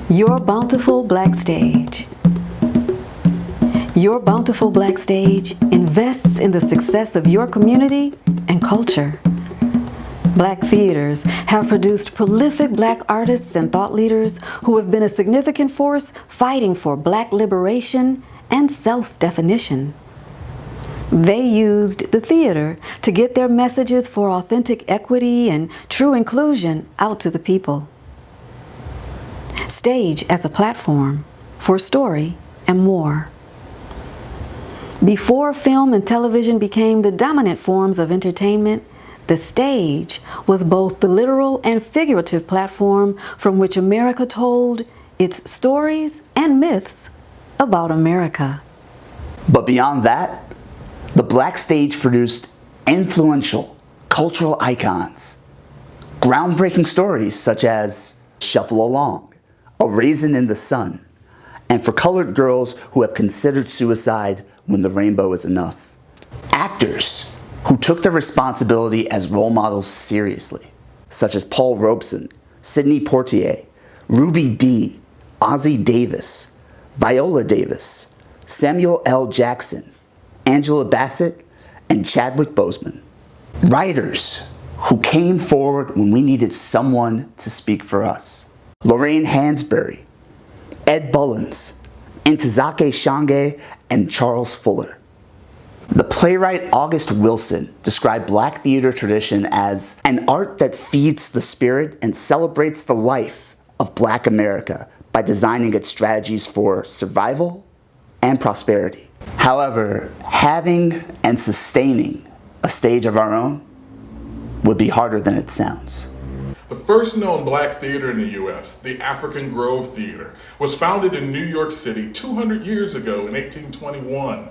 Your bountiful black stage. Your bountiful black stage invests in the success of your community and culture. Black theaters have produced prolific black artists and thought leaders who have been a significant force fighting for black liberation and self-definition. They used the theater to get their messages for authentic equity and true inclusion out to the people. Stage as a platform for story and more. Before film and television became the dominant forms of entertainment, the stage was both the literal and figurative platform from which America told its stories and myths about America. But beyond that, the black stage produced influential cultural icons, groundbreaking stories such as Shuffle Along, A Raisin in the Sun, and for colored girls who have considered suicide when the rainbow is enough. Actors who took their responsibility as role models seriously, such as Paul Robeson, Sidney Poitier, Ruby Dee, Ozzie Davis, Viola Davis, Samuel L. Jackson, Angela Bassett, and Chadwick Boseman. Writers who came forward when we needed someone to speak for us. Lorraine Hansberry, Ed Bullins, Ntozake Shange, and Charles Fuller. The playwright August Wilson described black theater tradition as an art that feeds the spirit and celebrates the life of black America by designing its strategies for survival and prosperity. However, having and sustaining a stage of our own would be harder than it sounds. The first known black theater in the U.S., the African Grove Theater, was founded in New York City 200 years ago in 1821,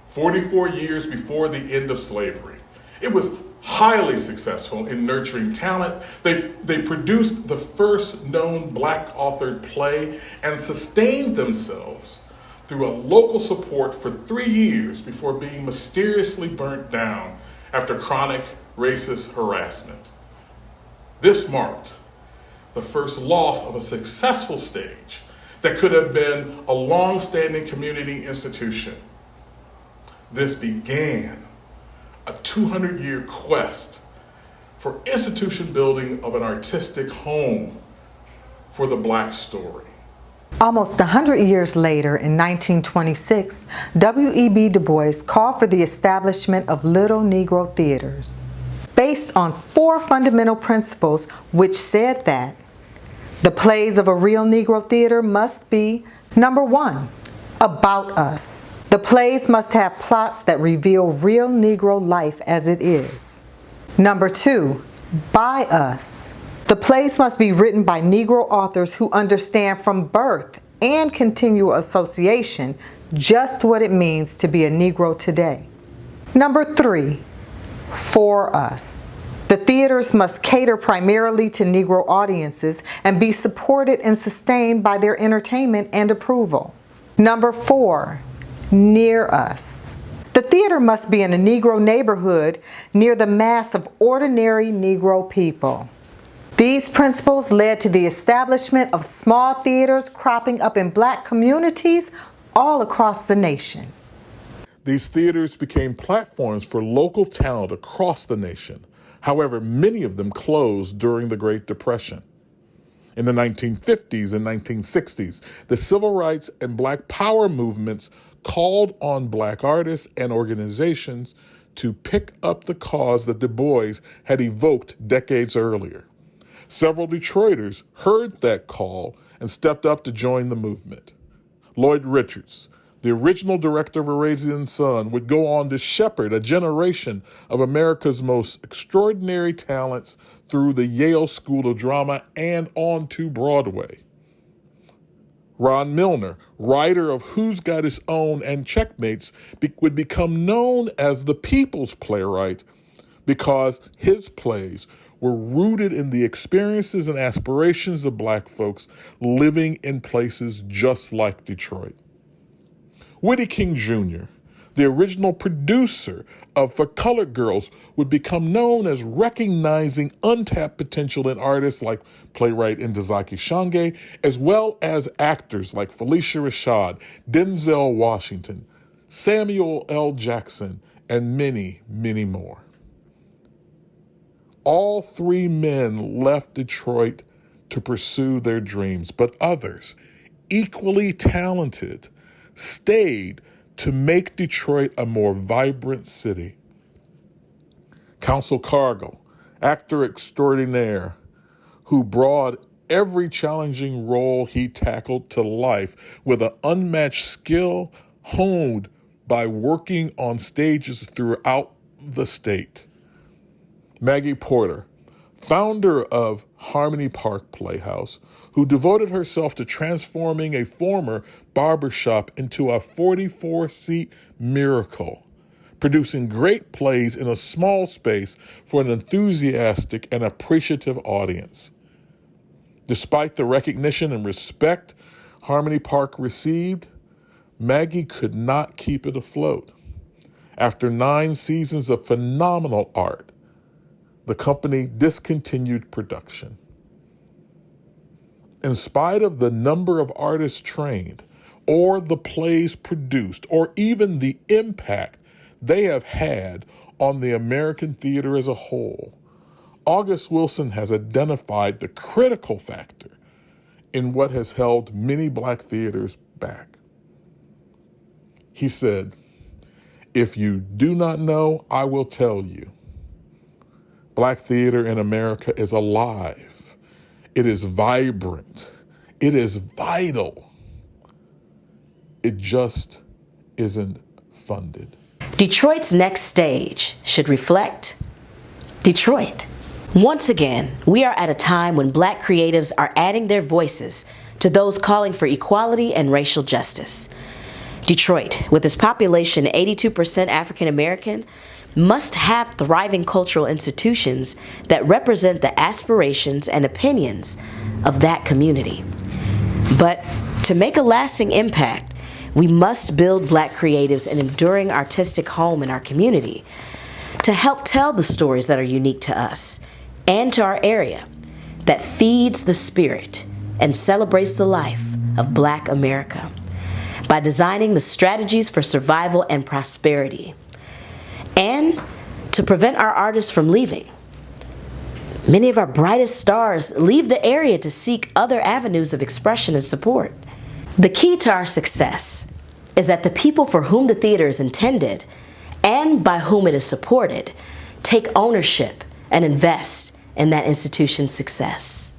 44 years before the end of slavery. It was highly successful in nurturing talent. They produced the first known black authored play and sustained themselves through a local support for 3 years before being mysteriously burnt down after chronic racist harassment. This marked the first loss of a successful stage that could have been a long-standing community institution. This began a 200-year quest for institution building of an artistic home for the black story. Almost 100 years later, in 1926, W.E.B. Du Bois called for the establishment of Little Negro theaters, based on 4 fundamental principles which said that the plays of a real Negro theater must be, number 1, about us. The plays must have plots that reveal real Negro life as it is. Number 2, by us. The plays must be written by Negro authors who understand from birth and continual association just what it means to be a Negro today. Number 3, for us. The theaters must cater primarily to Negro audiences and be supported and sustained by their entertainment and approval. Number 4, near us. The theater must be in a Negro neighborhood near the mass of ordinary Negro people. These principles led to the establishment of small theaters cropping up in black communities all across the nation. These theaters became platforms for local talent across the nation. However, many of them closed during the Great Depression. In the 1950s and 1960s, the civil rights and black power movements called on black artists and organizations to pick up the cause that Du Bois had evoked decades earlier. Several Detroiters heard that call and stepped up to join the movement. Lloyd Richards, the original director of A Raisin in the Sun, would go on to shepherd a generation of America's most extraordinary talents through the Yale School of Drama and on to Broadway. Ron Milner, writer of Who's Got His Own and Checkmates, would become known as the people's playwright because his plays were rooted in the experiences and aspirations of black folks living in places just like Detroit. Whitty King Jr., the original producer of For Colored Girls, would become known as recognizing untapped potential in artists like playwright Ntozake Shange, as well as actors like Felicia Rashad, Denzel Washington, Samuel L. Jackson, and many, many more. All three men left Detroit to pursue their dreams, but others, equally talented, stayed to make Detroit a more vibrant city. Council Cargill, actor extraordinaire, who brought every challenging role he tackled to life with an unmatched skill honed by working on stages throughout the state. Maggie Porter, founder of Harmony Park Playhouse, who devoted herself to transforming a former barbershop into a 44-seat miracle, producing great plays in a small space for an enthusiastic and appreciative audience. Despite the recognition and respect Harmony Park received, Maggie could not keep it afloat. After 9 seasons of phenomenal art, the company discontinued production. In spite of the number of artists trained, or the plays produced, or even the impact they have had on the American theater as a whole, August Wilson has identified the critical factor in what has held many Black theaters back. He said, "If you do not know, I will tell you. Black theater in America is alive. It is vibrant. It is vital. It just isn't funded." Detroit's next stage should reflect Detroit. Once again, we are at a time when Black creatives are adding their voices to those calling for equality and racial justice. Detroit, with its population 82% African American, must have thriving cultural institutions that represent the aspirations and opinions of that community. But to make a lasting impact, we must build Black creatives an enduring artistic home in our community to help tell the stories that are unique to us and to our area, that feeds the spirit and celebrates the life of Black America by designing the strategies for survival and prosperity, and to prevent our artists from leaving. Many of our brightest stars leave the area to seek other avenues of expression and support. The key to our success is that the people for whom the theater is intended and by whom it is supported take ownership and invest in that institution's success.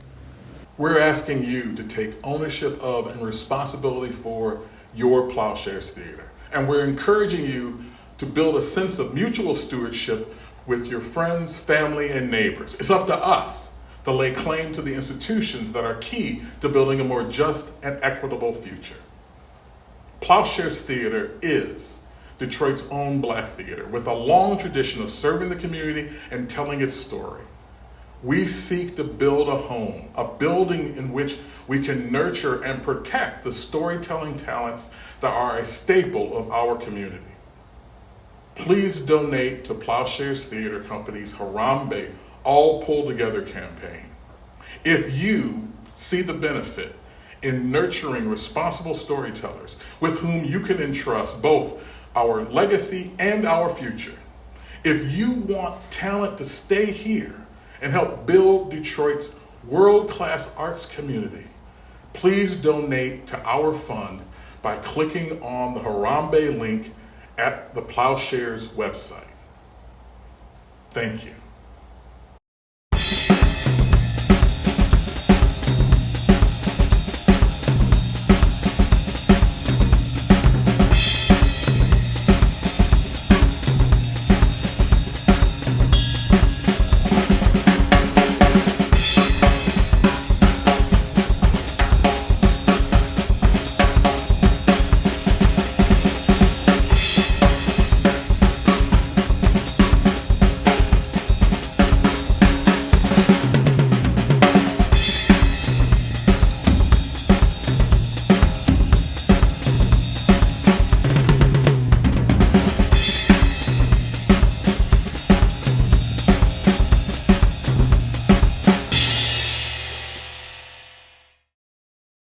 We're asking you to take ownership of and responsibility for your Plowshares Theater. And we're encouraging you to build a sense of mutual stewardship with your friends, family, and neighbors. It's up to us to lay claim to the institutions that are key to building a more just and equitable future. Plowshares Theater is Detroit's own Black theater with a long tradition of serving the community and telling its story. We seek to build a home, a building in which we can nurture and protect the storytelling talents that are a staple of our community. Please donate to Plowshares Theater Company's Harambee All Pulled Together campaign. If you see the benefit in nurturing responsible storytellers with whom you can entrust both our legacy and our future, if you want talent to stay here and help build Detroit's world-class arts community, please donate to our fund by clicking on the Harambee link at the Plowshares website. Thank you.